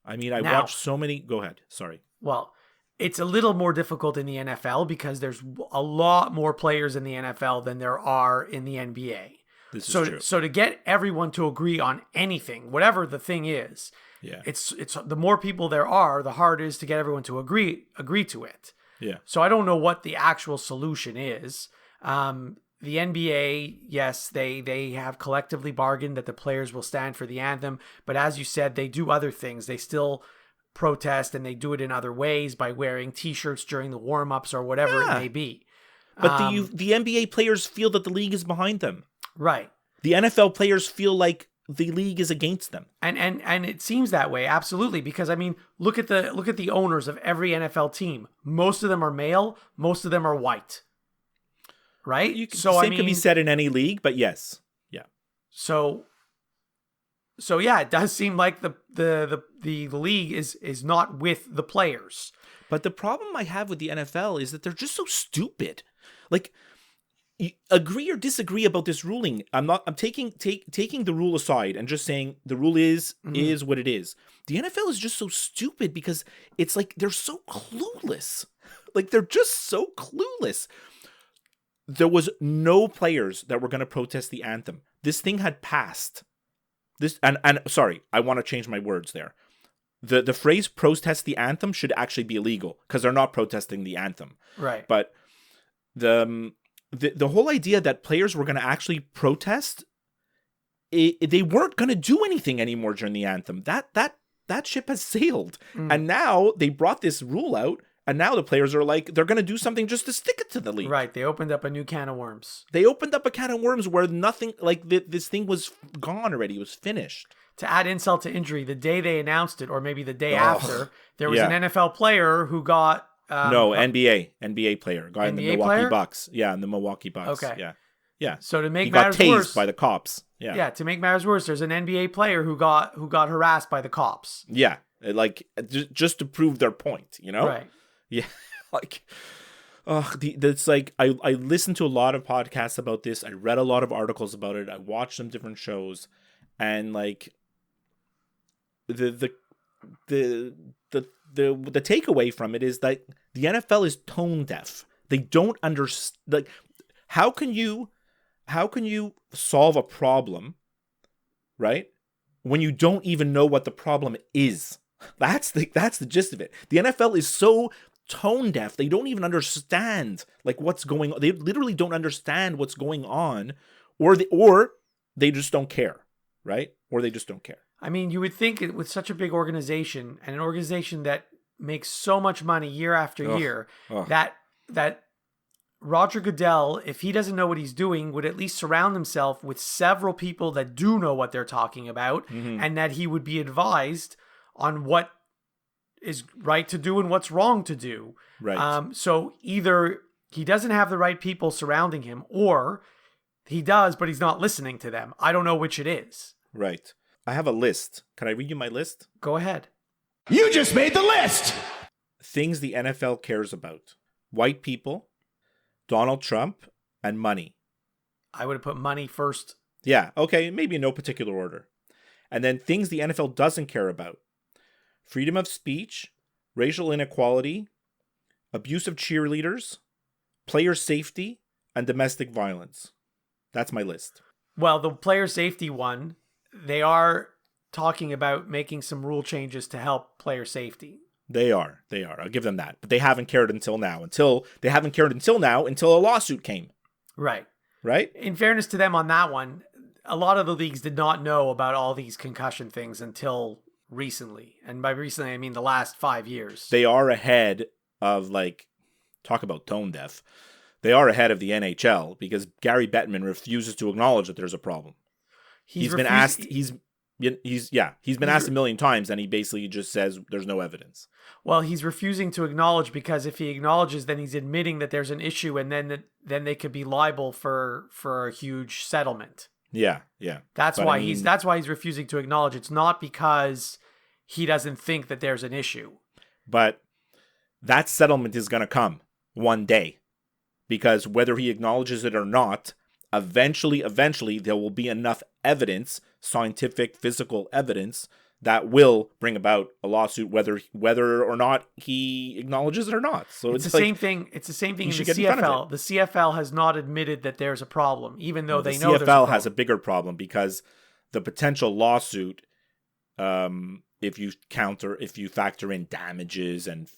Speaker 2: I mean, I watched so many. Go ahead. Sorry.
Speaker 3: Well, it's a little more difficult in the NFL because there's a lot more players in the NFL than there are in the NBA.
Speaker 2: This is true.
Speaker 3: So to get everyone to agree on anything, whatever the thing is,
Speaker 2: yeah,
Speaker 3: it's the more people there are, the harder it is to get everyone to agree to it.
Speaker 2: Yeah.
Speaker 3: So I don't know what the actual solution is. The NBA, yes, they have collectively bargained that the players will stand for the anthem. But as you said, they do other things. They still protest, and they do it in other ways by wearing T-shirts during the warm-ups or whatever it may be.
Speaker 2: But the NBA players feel that the league is behind them.
Speaker 3: Right.
Speaker 2: The NFL players feel like the league is against them.
Speaker 3: And it seems that way, absolutely. Because I mean, look at the owners of every NFL team. Most of them are male. Most of them are white. Right?
Speaker 2: Same could be said in any league, but yes. Yeah.
Speaker 3: So yeah, it does seem like the league is not with the players.
Speaker 2: But the problem I have with the NFL is that they're just so stupid. Like, agree or disagree about this ruling. I'm taking the rule aside and just saying the rule is what it is. The NFL is just so stupid because it's like they're so clueless. Like, they're just so clueless. There was no players that were going to protest the anthem. This thing had passed. This and sorry, I want to change my words there. The phrase protest the anthem should actually be illegal because they're not protesting the anthem.
Speaker 3: Right.
Speaker 2: But the whole idea that players were going to actually protest, they weren't going to do anything anymore during the anthem. That ship has sailed. And now they brought this rule out. And now the players are like, they're going to do something just to stick it to the league.
Speaker 3: Right. They opened up a new can of worms.
Speaker 2: They opened up a can of worms where nothing, like this thing was gone already. It was finished.
Speaker 3: To add insult to injury, the day they announced it, or maybe the day after, there was an NFL player who got...
Speaker 2: NBA player. Guy in the Milwaukee Bucks. Yeah, in the Milwaukee Bucks.
Speaker 3: Okay.
Speaker 2: Yeah.
Speaker 3: So to make
Speaker 2: he
Speaker 3: matters
Speaker 2: got tased
Speaker 3: worse...
Speaker 2: by the cops. Yeah.
Speaker 3: Yeah, to make matters worse, there's an NBA player who got harassed by the cops.
Speaker 2: Yeah. Like, just to prove their point, you know?
Speaker 3: Right.
Speaker 2: Yeah. Like, it's like I listened to a lot of podcasts about this. I read a lot of articles about it. I watched some different shows, and like the takeaway from it is that the NFL is tone deaf. They don't understand. Like, how can you solve a problem, right, when you don't even know what the problem is? That's the gist of it. The NFL is so tone deaf. They don't even understand like what's going on. They literally don't understand what's going on, or they just don't care, right? Or they just don't care.
Speaker 3: I mean, you would think with such a big organization and an organization that makes so much money year after year, that Roger Goodell, if he doesn't know what he's doing, would at least surround himself with several people that do know what they're talking about, and that he would be advised on what is right to do and what's wrong to do.
Speaker 2: Right.
Speaker 3: So either he doesn't have the right people surrounding him, or he does, but he's not listening to them. I don't know which it is.
Speaker 2: Right. I have a list. Can I read you my list?
Speaker 3: Go ahead.
Speaker 4: You just made the list!
Speaker 2: Things the NFL cares about. White people, Donald Trump, and money.
Speaker 3: I would have put money first.
Speaker 2: Yeah, okay, maybe in no particular order. And then things the NFL doesn't care about. Freedom of speech, racial inequality, abuse of cheerleaders, player safety, and domestic violence. That's my list.
Speaker 3: Well, the player safety one, they are talking about making some rule changes to help player safety.
Speaker 2: They are. I'll give them that. But they haven't cared until now. Until a lawsuit came.
Speaker 3: Right.
Speaker 2: Right?
Speaker 3: In fairness to them on that one, a lot of the leagues did not know about all these concussion things until recently. And by recently, I mean the last 5 years.
Speaker 2: They are ahead of, like, talk about tone deaf. They are ahead of the NHL because Gary Bettman refuses to acknowledge that there's a problem. He's been asked a million times, and he basically just says there's no evidence.
Speaker 3: Well, he's refusing to acknowledge because if he acknowledges, then he's admitting that there's an issue, and then they could be liable for a huge settlement.
Speaker 2: Yeah.
Speaker 3: That's why he's refusing to acknowledge. It's not because he doesn't think that there's an issue.
Speaker 2: But that settlement is going to come one day, because whether he acknowledges it or not, eventually there will be enough evidence, scientific, physical evidence, that will bring about a lawsuit, whether or not he acknowledges it or not. So
Speaker 3: it's the same thing. It's the same thing in the CFL. The CFL has not admitted that there's a problem, even though they know there's a problem.
Speaker 2: The CFL has a bigger problem because the potential lawsuit, if you factor in damages and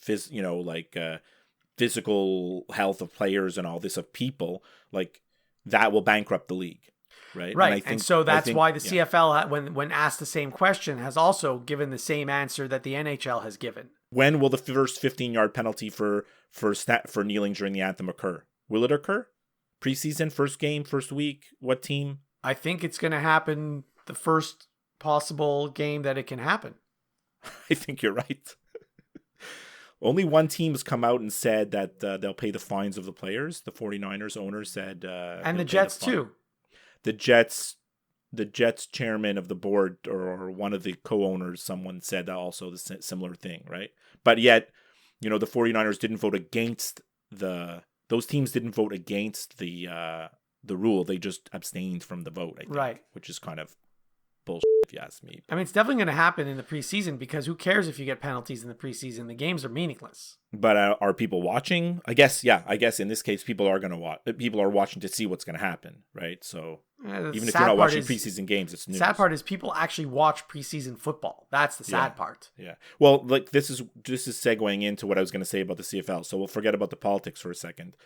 Speaker 2: physical health of players and all this of people, like, that will bankrupt the league. Right.
Speaker 3: And so that's why the CFL, when asked the same question, has also given the same answer that the NHL has given.
Speaker 2: When will the first 15-yard penalty for kneeling during the anthem occur? Will it occur? Preseason, first game, first week? What team?
Speaker 3: I think it's going to happen the first possible game that it can happen.
Speaker 2: I think you're right. Only one team has come out and said that they'll pay the fines of the players. The 49ers owner said...
Speaker 3: and the Jets too.
Speaker 2: The Jets chairman of the board or one of the co-owners, someone said also the similar thing, right? But yet, the 49ers didn't vote against those teams didn't vote against the rule. They just abstained from the vote, I think,
Speaker 3: right? Which
Speaker 2: is kind of bullshit, if you ask me.
Speaker 3: I mean, it's definitely going to happen in the preseason because who cares if you get penalties in the preseason? The games are meaningless.
Speaker 2: But are people watching? I guess in this case, people are going to watch. People are watching to see what's going to happen, right? So even if you're not watching preseason games, it's news.
Speaker 3: The sad part is people actually watch preseason football. That's the sad part.
Speaker 2: Yeah. Well, like this is segueing into what I was going to say about the CFL. So we'll forget about the politics for a second.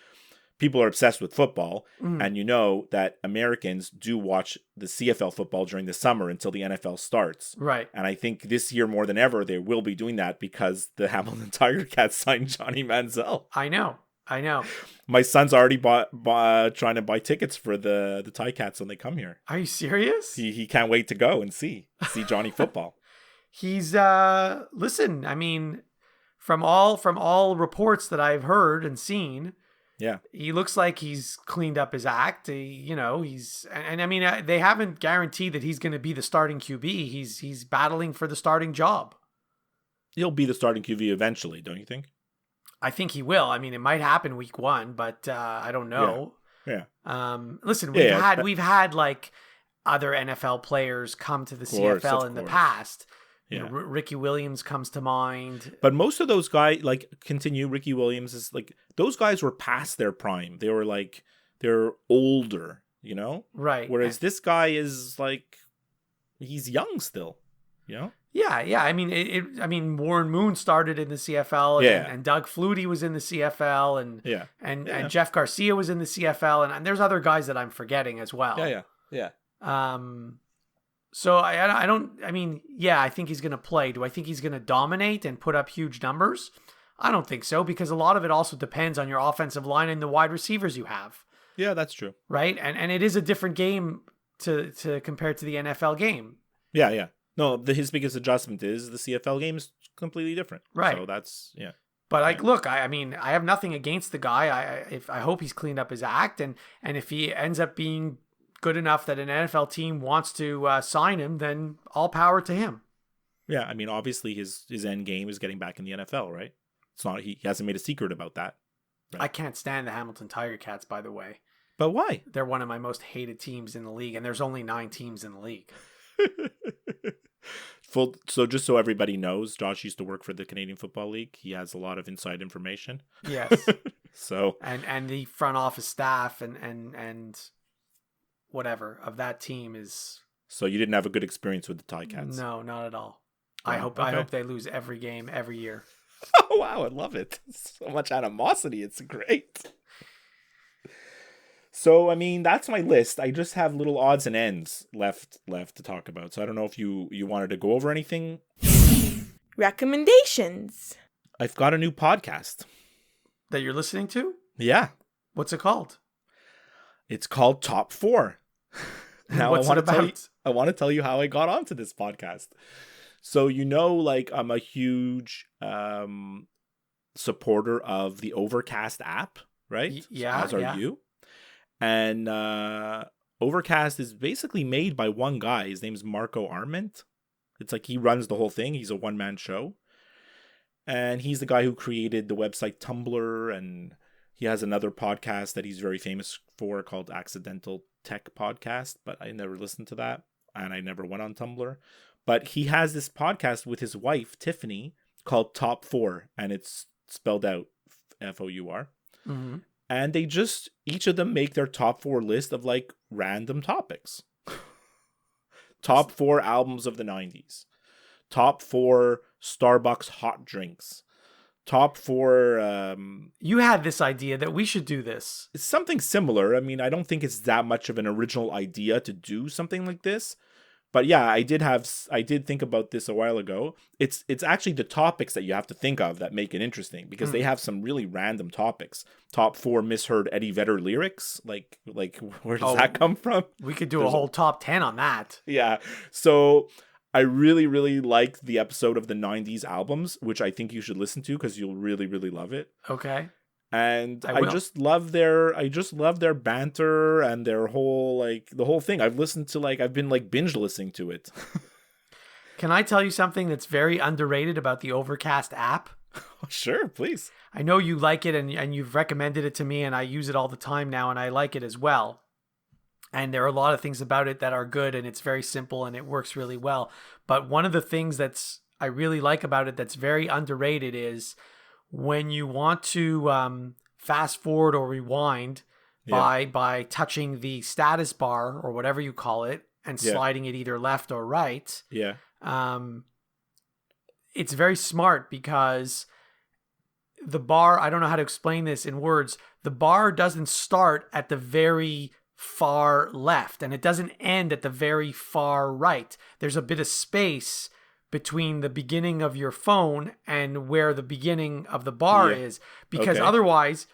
Speaker 2: People are obsessed with football, and you know that Americans do watch the CFL football during the summer until the NFL starts.
Speaker 3: Right.
Speaker 2: And I think this year more than ever, they will be doing that because the Hamilton Tiger Cats signed Johnny Manziel.
Speaker 3: I know.
Speaker 2: My son's already trying to buy tickets for the Ticats when they come here.
Speaker 3: Are you serious?
Speaker 2: He can't wait to go and see Johnny football.
Speaker 3: He's listen, I mean, from all reports that I've heard and seen,
Speaker 2: yeah,
Speaker 3: he looks like he's cleaned up his act. He's I mean, they haven't guaranteed that he's going to be the starting QB. He's battling for the starting job.
Speaker 2: He'll be the starting QB eventually, don't you think?
Speaker 3: I think he will. I mean, it might happen week 1, but I don't know.
Speaker 2: Yeah.
Speaker 3: Listen, we've had like other NFL players come to the CFL in the past.
Speaker 2: Yeah.
Speaker 3: Ricky Williams comes to mind.
Speaker 2: But most of those guys, like, continue. Ricky Williams is like, those guys were past their prime. They were like, they're older, you know?
Speaker 3: Right.
Speaker 2: Whereas this guy is like, he's young still, you know?
Speaker 3: Yeah. I mean, Warren Moon started in the CFL, and Doug Flutie was in the CFL, and Jeff Garcia was in the CFL, and there's other guys that I'm forgetting as well.
Speaker 2: Yeah.
Speaker 3: So I think he's going to play. Do I think he's going to dominate and put up huge numbers? I don't think so, because a lot of it also depends on your offensive line and the wide receivers you have.
Speaker 2: Yeah, that's true.
Speaker 3: Right? And it is a different game to compare to the NFL game.
Speaker 2: Yeah. No, his biggest adjustment is the CFL game is completely different.
Speaker 3: Right.
Speaker 2: So that's, yeah.
Speaker 3: But look, I have nothing against the guy. I hope he's cleaned up his act, and if he ends up being good enough that an NFL team wants to sign him, then all power to him.
Speaker 2: Yeah, I mean, obviously his end game is getting back in the NFL, right? It's not, he hasn't made a secret about that. Right?
Speaker 3: I can't stand the Hamilton Tiger Cats, by the way.
Speaker 2: But why?
Speaker 3: They're one of my most hated teams in the league, and there's only 9 teams in the league.
Speaker 2: So just so everybody knows, Josh used to work for the Canadian Football League. He has a lot of inside information.
Speaker 3: Yes.
Speaker 2: So
Speaker 3: and the front office staff and whatever of that team is.
Speaker 2: So you didn't have a good experience with the Ticats?
Speaker 3: No, not at all.
Speaker 2: Oh,
Speaker 3: I hope they lose every game every year.
Speaker 2: Oh wow, I love it. So much animosity. It's great. So, I mean, that's my list. I just have little odds and ends left to talk about. So I don't know if you wanted to go over anything.
Speaker 1: Recommendations.
Speaker 2: I've got a new podcast.
Speaker 3: That you're listening to?
Speaker 2: Yeah.
Speaker 3: What's it called?
Speaker 2: It's called Top 4. Now
Speaker 3: What's it about?
Speaker 2: I want to tell you how I got onto this podcast. So, like, I'm a huge supporter of the Overcast app, right?
Speaker 3: Yeah.
Speaker 2: As are you. And Overcast is basically made by one guy. His name's Marco Arment. It's like he runs the whole thing. He's a one-man show. And he's the guy who created the website Tumblr. And he has another podcast that he's very famous for called Accidental Tech Podcast. But I never listened to that. And I never went on Tumblr. But he has this podcast with his wife, Tiffany, called Top 4. And it's spelled out Four.
Speaker 3: Mm-hmm.
Speaker 2: And they just, each of them make their top 4 list of like random topics. Top 4 albums of the 90s. Top 4 Starbucks hot drinks. Top 4...
Speaker 3: you had this idea that we should do this.
Speaker 2: It's something similar. I mean, I don't think it's that much of an original idea to do something like this. But yeah, I did think about this a while ago. It's actually the topics that you have to think of that make it interesting, because they have some really random topics. Top 4 misheard Eddie Vedder lyrics. Like where does that come from?
Speaker 3: We could do a whole top 10 on that.
Speaker 2: Yeah. So I really, really like the episode of the 90s albums, which I think you should listen to because you'll really, really love it.
Speaker 3: Okay.
Speaker 2: And I just love their banter and their whole, like, the whole thing. I've been binge listening to it.
Speaker 3: Can I tell you something that's very underrated about the Overcast app?
Speaker 2: Sure, please.
Speaker 3: I know you like it and you've recommended it to me, and I use it all the time now, and I like it as well. And there are a lot of things about it that are good, and it's very simple and it works really well. But one of the things I really like about it that's very underrated is when you want to fast forward or rewind by touching the status bar or whatever you call it and sliding it either left or right.
Speaker 2: Yeah.
Speaker 3: It's very smart because the bar, I don't know how to explain this in words. The bar doesn't start at the very far left and it doesn't end at the very far right. There's a bit of space between the beginning of your phone and where the beginning of the bar is, because otherwise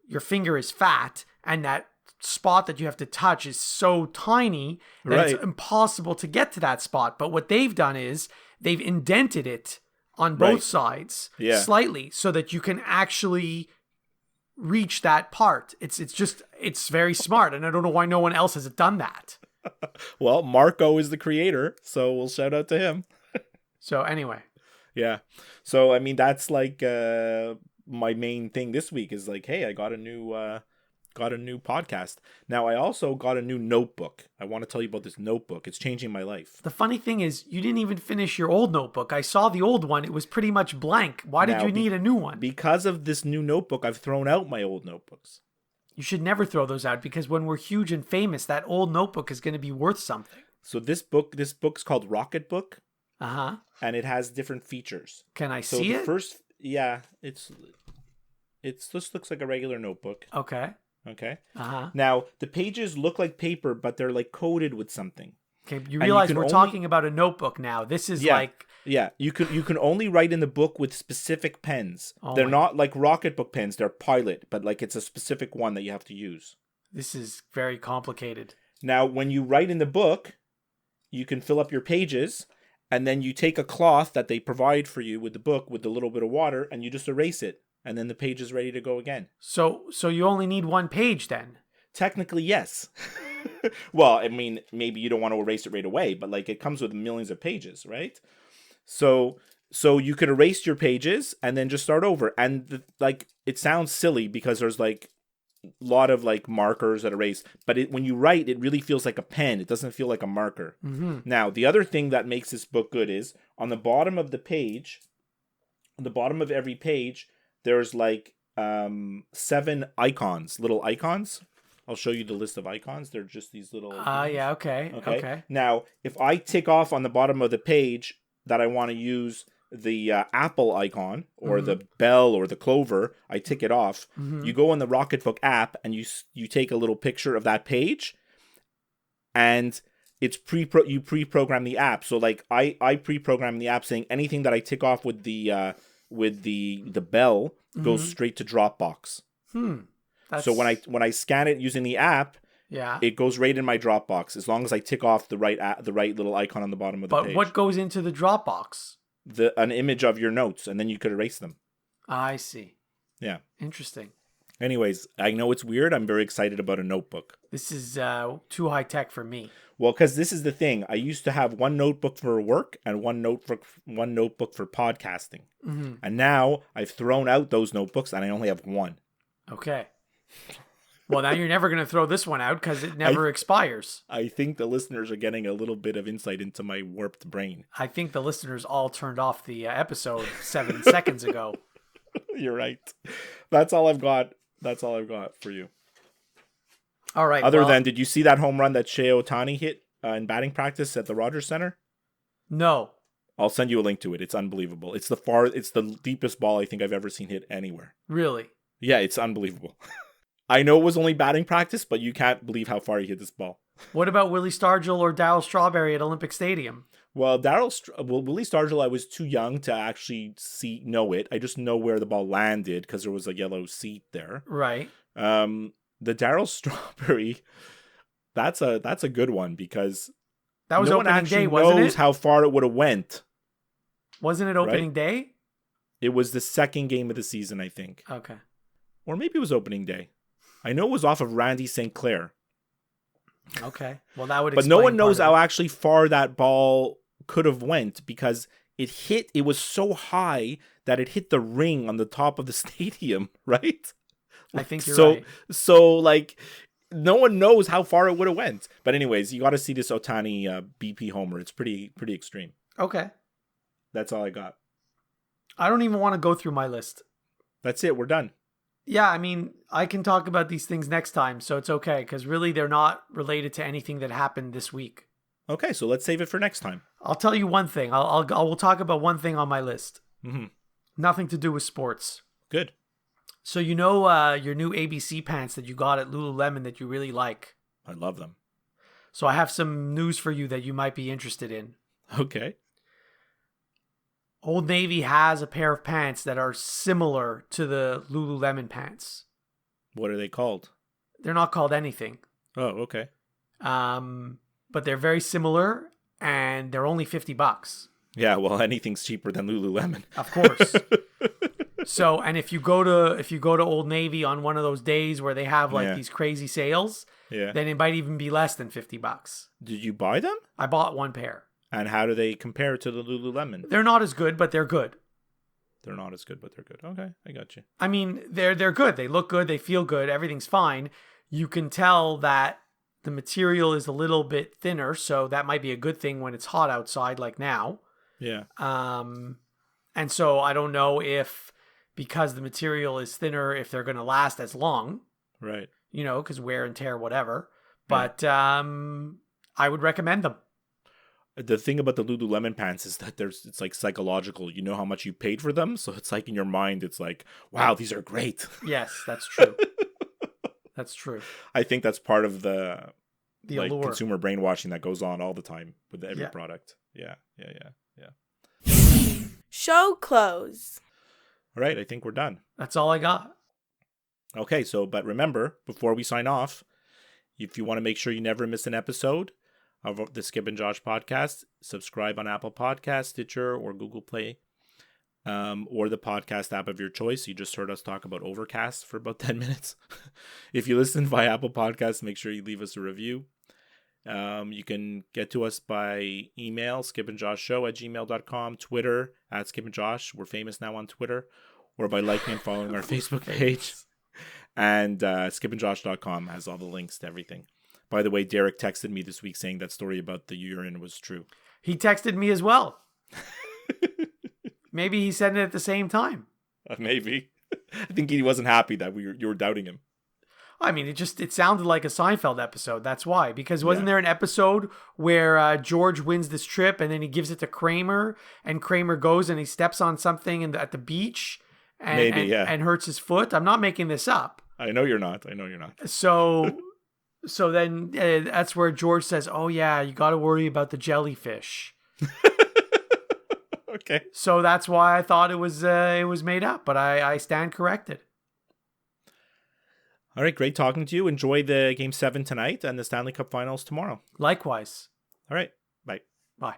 Speaker 3: your finger is fat and that spot that you have to touch is so tiny that it's impossible to get to that spot. But what they've done is they've indented it on both sides slightly so that you can actually reach that part. It's very smart, and I don't know why no one else has done that.
Speaker 2: Well, Marco is the creator, so we'll shout out to him.
Speaker 3: So anyway.
Speaker 2: Yeah. So, I mean, that's like my main thing this week is like, hey, I got a new got a new podcast. Now I also got a new notebook. I want to tell you about this notebook. It's changing my life.
Speaker 3: The funny thing is, you didn't even finish your old notebook. I saw the old one. It was pretty much blank. Why did you need a new one?
Speaker 2: Because of this new notebook, I've thrown out my old notebooks.
Speaker 3: You should never throw those out, because when we're huge and famous, that old notebook is going to be worth something.
Speaker 2: So this book's called Rocket Book.
Speaker 3: Uh-huh.
Speaker 2: And it has different features.
Speaker 3: Can I
Speaker 2: So
Speaker 3: see it?
Speaker 2: It just looks like a regular notebook.
Speaker 3: Okay.
Speaker 2: Okay.
Speaker 3: Uh-huh.
Speaker 2: Now, the pages look like paper, but they're like coated with something.
Speaker 3: Okay, you realize we're
Speaker 2: only
Speaker 3: talking about a notebook now. This is like...
Speaker 2: Yeah, you can only write in the book with specific pens. They're not like Rocketbook pens, they're Pilot, but like it's a specific one that you have to use.
Speaker 3: This is very complicated.
Speaker 2: Now, when you write in the book, you can fill up your pages, and then you take a cloth that they provide for you with the book with a little bit of water, and you just erase it, and then the page is ready to go again.
Speaker 3: So you only need one page then?
Speaker 2: Technically, yes. Well, I mean, maybe you don't want to erase it right away, but like it comes with millions of pages, right? So you could erase your pages and then just start over. And like it sounds silly because there's like a lot of like markers that erase, but when you write, it really feels like a pen. It doesn't feel like a marker.
Speaker 3: Mm-hmm.
Speaker 2: Now, the other thing that makes this book good is on the bottom of the page, on the bottom of every page, there's like 7 icons, little icons. I'll show you the list of icons. They're just these little...
Speaker 3: yeah, okay.
Speaker 2: Now, if I tick off on the bottom of the page that I want to use the Apple icon or the bell or the clover, I tick it off.
Speaker 3: Mm-hmm.
Speaker 2: You go on the Rocketbook app and you take a little picture of that page, and it's you pre-program the app. So like I pre-program the app saying anything that I tick off with the bell goes straight to Dropbox. So when I scan it using the app, it goes right in my Dropbox as long as I tick off the right little icon on the bottom of the page.
Speaker 3: But what goes into the Dropbox?
Speaker 2: An image of your notes, and then you could erase them.
Speaker 3: I see.
Speaker 2: Yeah.
Speaker 3: Interesting.
Speaker 2: Anyways, I know it's weird. I'm very excited about a notebook.
Speaker 3: This is too high tech for me.
Speaker 2: Well, because this is the thing. I used to have one notebook for work and one notebook for podcasting.
Speaker 3: Mm-hmm.
Speaker 2: And now I've thrown out those notebooks and I only have one.
Speaker 3: Okay. Well, now you're never going to throw this one out because it never expires.
Speaker 2: I think the listeners are getting a little bit of insight into my warped brain.
Speaker 3: I think the listeners all turned off the episode 7 seconds ago.
Speaker 2: You're right. That's all I've got. That's all I've got for you.
Speaker 3: All right.
Speaker 2: Other than, did you see that home run that Shohei Ohtani hit in batting practice at the Rogers Center?
Speaker 3: No.
Speaker 2: I'll send you a link to it. It's unbelievable. It's the deepest ball I think I've ever seen hit anywhere.
Speaker 3: Really?
Speaker 2: Yeah, it's unbelievable. I know it was only batting practice, but you can't believe how far he hit this ball.
Speaker 3: What about Willie Stargell or Darryl Strawberry at Olympic Stadium?
Speaker 2: Well, Willie Stargell, I was too young to actually know it. I just know where the ball landed because there was a yellow seat there.
Speaker 3: Right.
Speaker 2: The Darryl Strawberry, that's a good one because
Speaker 3: that was
Speaker 2: no
Speaker 3: opening
Speaker 2: one actually
Speaker 3: day, wasn't
Speaker 2: knows
Speaker 3: it?
Speaker 2: how far it would have went.
Speaker 3: Wasn't it opening day?
Speaker 2: It was the second game of the season, I think.
Speaker 3: Okay.
Speaker 2: Or maybe it was opening day. I know it was off of Randy St. Clair.
Speaker 3: Okay. Well, that would
Speaker 2: But no one knows how actually far that ball could have went because it was so high that it hit the ring on the top of the stadium, right?
Speaker 3: I think you're right.
Speaker 2: So like no one knows how far it would have went. But anyways, you got to see this Ohtani BP homer. It's pretty extreme.
Speaker 3: Okay.
Speaker 2: That's all I got.
Speaker 3: I don't even want to go through my list.
Speaker 2: That's it. We're done.
Speaker 3: Yeah, I mean, I can talk about these things next time, so it's okay, because really they're not related to anything that happened this week.
Speaker 2: Okay, so let's save it for next time.
Speaker 3: I'll tell you one thing. We'll talk about one thing on my list.
Speaker 2: Mm-hmm.
Speaker 3: Nothing to do with sports.
Speaker 2: Good.
Speaker 3: So you know your new ABC pants that you got at Lululemon that you really like?
Speaker 2: I love them.
Speaker 3: So I have some news for you that you might be interested in.
Speaker 2: Okay.
Speaker 3: Old Navy has a pair of pants that are similar to the Lululemon pants.
Speaker 2: What are they called?
Speaker 3: They're not called anything.
Speaker 2: Oh, okay.
Speaker 3: But they're very similar, and they're only $50.
Speaker 2: Yeah, well, anything's cheaper than Lululemon.
Speaker 3: Of course. So, and if you go to Old Navy on one of those days where they have these crazy sales, then it might even be less than $50.
Speaker 2: Did you buy them?
Speaker 3: I bought one pair.
Speaker 2: And how do they compare to the Lululemon?
Speaker 3: They're not as good, but they're good.
Speaker 2: They're not as good, but they're good. Okay, I got you.
Speaker 3: I mean, they're good. They look good. They feel good. Everything's fine. You can tell that the material is a little bit thinner, so that might be a good thing when it's hot outside, like now.
Speaker 2: Yeah.
Speaker 3: And so I don't know if, because the material is thinner, if they're going to last as long.
Speaker 2: Right.
Speaker 3: You know, because wear and tear, whatever. But I would recommend them.
Speaker 2: The thing about the Lululemon pants is that it's like psychological. You know how much you paid for them, so it's like in your mind, it's like, wow, these are great.
Speaker 3: Yes, that's true. That's true.
Speaker 2: I think that's part of the like
Speaker 3: allure.
Speaker 2: consumer brainwashing that goes on all the time with every product. Yeah.
Speaker 1: Show close.
Speaker 2: All right, I think we're done.
Speaker 3: That's all I got.
Speaker 2: Okay, but remember, before we sign off, if you want to make sure you never miss an episode of the Skip and Josh podcast, subscribe on Apple Podcasts, Stitcher, or Google Play, or the podcast app of your choice. You just heard us talk about Overcast for about 10 minutes. If you listen via Apple Podcasts, make sure you leave us a review. You can get to us by email, skipandjoshshow@gmail.com, Twitter @skipandjosh. We're famous now on Twitter. Or by liking and following our Facebook page. And skipandjosh.com has all the links to everything. By the way, Derek texted me this week saying that story about the urine was true.
Speaker 3: He texted me as well. Maybe he said it at the same time.
Speaker 2: Maybe. I think he wasn't happy that you were doubting him.
Speaker 3: I mean, it sounded like a Seinfeld episode. That's why. Because wasn't there an episode where George wins this trip and then he gives it to Kramer, and Kramer goes and he steps on something at the beach and hurts his foot? I'm not making this up.
Speaker 2: I know you're not.
Speaker 3: So then that's where George says, "Oh yeah, you got to worry about the jellyfish."
Speaker 2: Okay.
Speaker 3: So that's why I thought it was made up, but I stand corrected.
Speaker 2: All right, great talking to you. Enjoy the Game 7 tonight and the Stanley Cup Finals tomorrow.
Speaker 3: Likewise.
Speaker 2: All right, bye.
Speaker 3: Bye.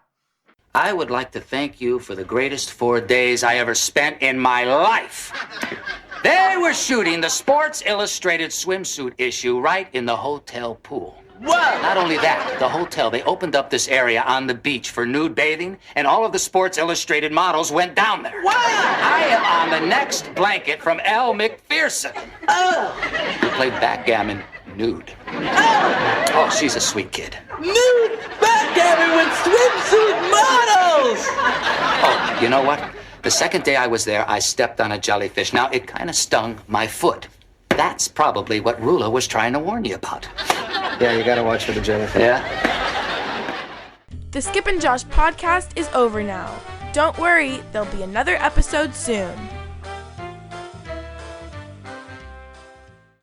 Speaker 5: I would like to thank you for the greatest 4 days I ever spent in my life. They were shooting the Sports Illustrated swimsuit issue right in the hotel pool. Whoa! Not only that, the hotel, they opened up this area on the beach for nude bathing, and all of the Sports Illustrated models went down there. Wow! I am on the next blanket from Elle Macpherson. Oh! Who played backgammon nude. Oh, she's a sweet kid.
Speaker 6: Nude backgammon with swimsuit models!
Speaker 5: Oh, you know what? The second day I was there, I stepped on a jellyfish. Now, it kind of stung my foot. That's probably what Rula was trying to warn you about.
Speaker 7: Yeah, you gotta watch for the jellyfish.
Speaker 5: Yeah?
Speaker 1: The Skip and Josh podcast is over now. Don't worry, there'll be another episode soon.